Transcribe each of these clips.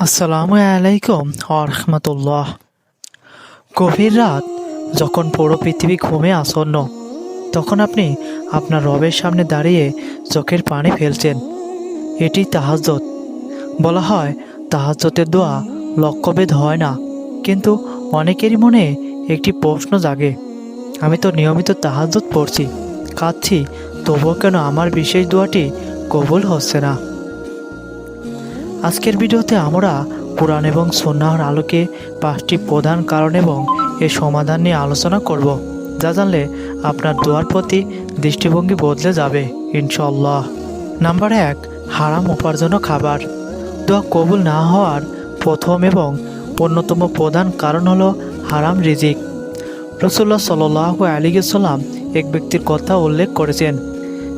আসসালামু আলাইকুম রাহমাতুল্লাহ। গভীর রাত যখন পুরো পৃথিবী ঘুমে আসন্ন, তখন আপনি আপনার রবের সামনে দাঁড়িয়ে চোখের পানি ফেলছেন। এটি তাহাজ্জুদ। বলা হয় তাহাজ্জুদের দোয়া লক্ষ্যভেদ হয় না, কিন্তু অনেকেরই মনে একটি প্রশ্ন জাগে, আমি তো নিয়মিত তাহাজ্জুদ পড়ছি, কাঁদছি, তবুও কেন আমার বিশেষ দোয়াটি কবুল হচ্ছে না? আজকের ভিডিওতে আমরা কোরআন এবং সুন্নাহর আলোকে 5টি প্রধান কারণ এবং এর সমাধান নিয়ে আলোচনা করব, যা জানলে আপনার দোয়ার প্রতি দৃষ্টিভঙ্গি বদলে যাবে ইনশাআল্লাহ। নাম্বার 1, হারাম উপার্জন খাবার। দোয়া কবুল না হওয়ার প্রথম এবং অন্যতম প্রধান কারণ হলো হারাম রিজিক। রাসূলুল্লাহ সাল্লাল্লাহু আলাইহি ওয়াসাল্লাম এক ব্যক্তির কথা উল্লেখ করেছেন,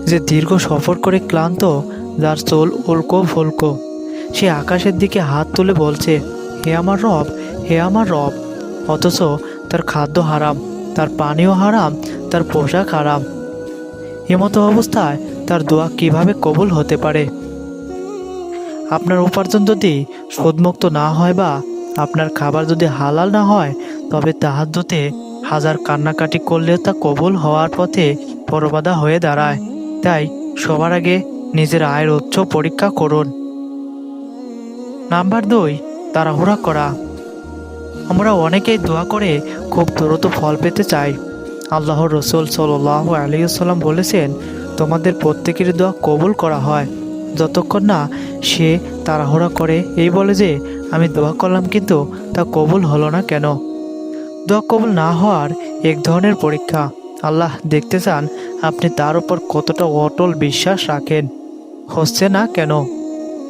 যে দীর্ঘ সফর করে ক্লান্ত, যার চুল উল্কো ফুলকো, সে আকাশের দিকে হাত তুলে বলছে, হে আমার রব, হে আমার রব, অথচ তার খাদ্য হারাম, তার পানীয় হারাম, তার পোশাক হারাম। এমতো অবস্থায় তার দোয়া কিভাবে কবুল হতে পারে? আপনার উপার্জন যদি সুদমুক্ত না হয় বা আপনার খাবার যদি হালাল না হয়, তবে তাহাজ্জুদে হাজার কান্নাকাটি করলেও তা কবুল হওয়ার পথে পরবাধা হয়ে দাঁড়ায়। তাই সবার আগে নিজের আয়ের উৎস পরীক্ষা করুন। নাম্বার 2, তাড়াহুড়া করা। আমরা অনেকেই দোয়া করে খুব দ্রুত ফল পেতে চাই। আল্লাহর রসুল সাল্লাল্লাহু আলাইহি ওয়াসাল্লাম বলেছেন, তোমাদের প্রত্যেকের দোয়া কবুল করা হয় যতক্ষণ না সে তাড়াহুড়া করে এই বলে যে আমি দোয়া করলাম কিন্তু তা কবুল হলো না কেন। দোয়া কবুল না হওয়ার এক ধরনের পরীক্ষা। আল্লাহ দেখতে চান আপনি তার উপর কতটা অটল বিশ্বাস রাখেন। হচ্ছে না কেন?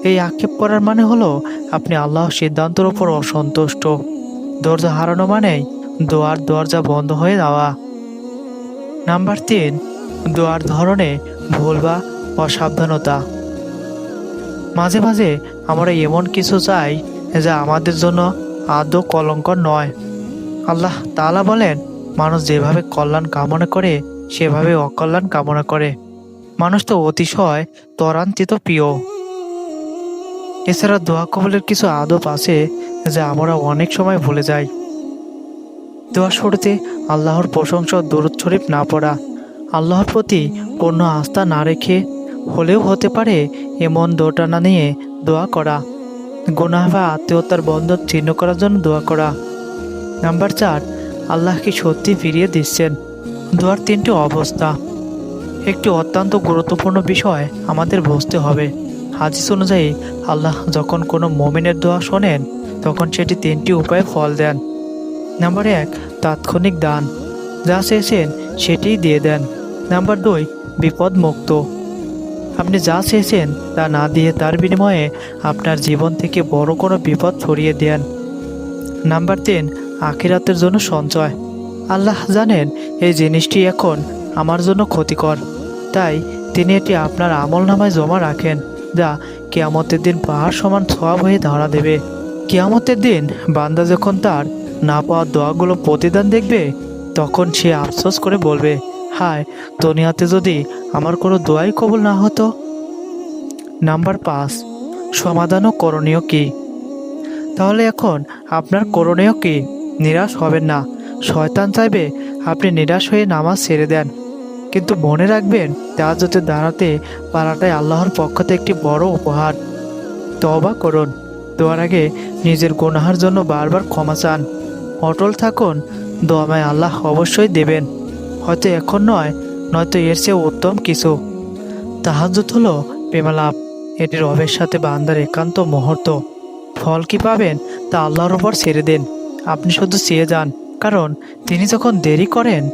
এই আক্ষেপ করার মানে হলো আপনি আল্লাহর সিদ্ধান্তের উপর অসন্তুষ্ট। ধৈর্য হারানো মানেই দোয়ার দরজা বন্ধ হয়ে যাওয়া। নাম্বার 3, দোয়ার ধরনে ভুল বা অসাবধানতা। মাঝে মাঝে আমরা এমন কিছু চাই যা আমাদের জন্য আদৌ কলঙ্কর নয়। আল্লাহ তাআলা বলেন, মানুষ যেভাবে কল্যাণ কামনা করে সেভাবে অকল্যাণ কামনা করে। মানুষ তো অতিশয় ত্বরান্বিত প্রিয়। এছাড়া দোয়া কবুলের কিছু আদব আছে যা আমরা অনেক সময় ভুলে যাই। দোয়া শুরুতে আল্লাহর প্রশংসা দরুদ শরীফ না পড়া, আল্লাহর প্রতি পূর্ণ আস্থা না রেখে হলেও হতে পারে এমন দোটানা নিয়ে দোয়া করা, গুনাহ বা আত্মীয়তার বন্ধন ছিন্ন করার জন্য দোয়া করা। নাম্বার 4, আল্লাহ কি সত্যি ফিরিয়ে দিচ্ছেন। দোয়ার 3টি অবস্থা। একটি অত্যন্ত গুরুত্বপূর্ণ বিষয় আমাদের বুঝতে হবে। হাদিস অনুযায়ী আল্লাহ যখন কোনো মুমিনের দোয়া শোনেন, তখন সেটি 3টি উপায়ে ফল দেন। নাম্বার 1, তাৎক্ষণিক দান, যা চেয়েছেন সেটিই দিয়ে দেন। নাম্বার 2, বিপদ মুক্ত, আপনি যা চেয়েছেন তা না দিয়ে তার বিনিময়ে আপনার জীবন থেকে বড় কোনো বিপদ সরিয়ে দেন। নাম্বার 3, আখিরাতের জন্য সঞ্চয়, আল্লাহ জানেন এই জিনিসটি এখন আমার জন্য ক্ষতিকর, তাই তিনি এটি আপনার আমলনামায় জমা রাখেন, যা কিয়ামতের দিন পাহাড় সমান সওয়াব হয়ে ধরা দেবে। কিয়ামতের দিন বান্দা যখন তার না পাওয়া দোয়াগুলো প্রতিদান দেখবে, তখন সে আফসোস করে বলবে, হায়, দুনিয়াতে যদি আমার কোনো দোয়াই কবুল না হতো। নাম্বার 5, সমাধান ও করণীয় কি। তাহলে এখন আপনার করণীয় কি? নিরাশ হবেন না। শয়তান চাইবে আপনি নিরাশ হয়ে নামাজ ছেড়ে দেন, কিন্তু মনে রাখবেন তাহাজ্জুদে দাঁড়াতে পারাটাই আল্লাহর পক্ষ থেকে একটি বড় উপহার। তওবা করুন, দোয়ার আগে নিজের গুনাহের জন্য বারবার ক্ষমা চান, অটল থাকুন, দোয়ায় আল্লাহ অবশ্যই দেবেন। হয়তো এখন নয়, নয়তো এর চেয়ে উত্তম কিছু। তাহাজ্জুদ হলো প্রেমালাপ, এটি রবের সাথে বান্দার একান্ত মুহূর্ত। ফল কি পাবেন তা আল্লাহর উপর ছেড়ে দিন। আপনি শুধু চেয়ে যান, কারণ তিনি যখন দেরি করেন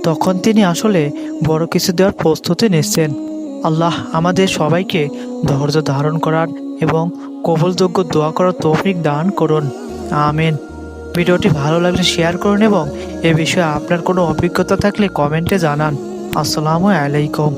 তখন তিনি আসলে বড় কিছু দেওয়ার প্রস্তুতি নিচ্ছেন। আল্লাহ আমাদের সবাইকে ধৈর্য ধারণ করার এবং কবুলযোগ্য দোয়া করার তৌফিক দান করুন, আমিন। ভিডিওটি ভালো লাগলে শেয়ার করুন এবং এ বিষয়ে আপনার কোনো অভিজ্ঞতা থাকলে কমেন্টে জানান। আসসালামু আলাইকুম।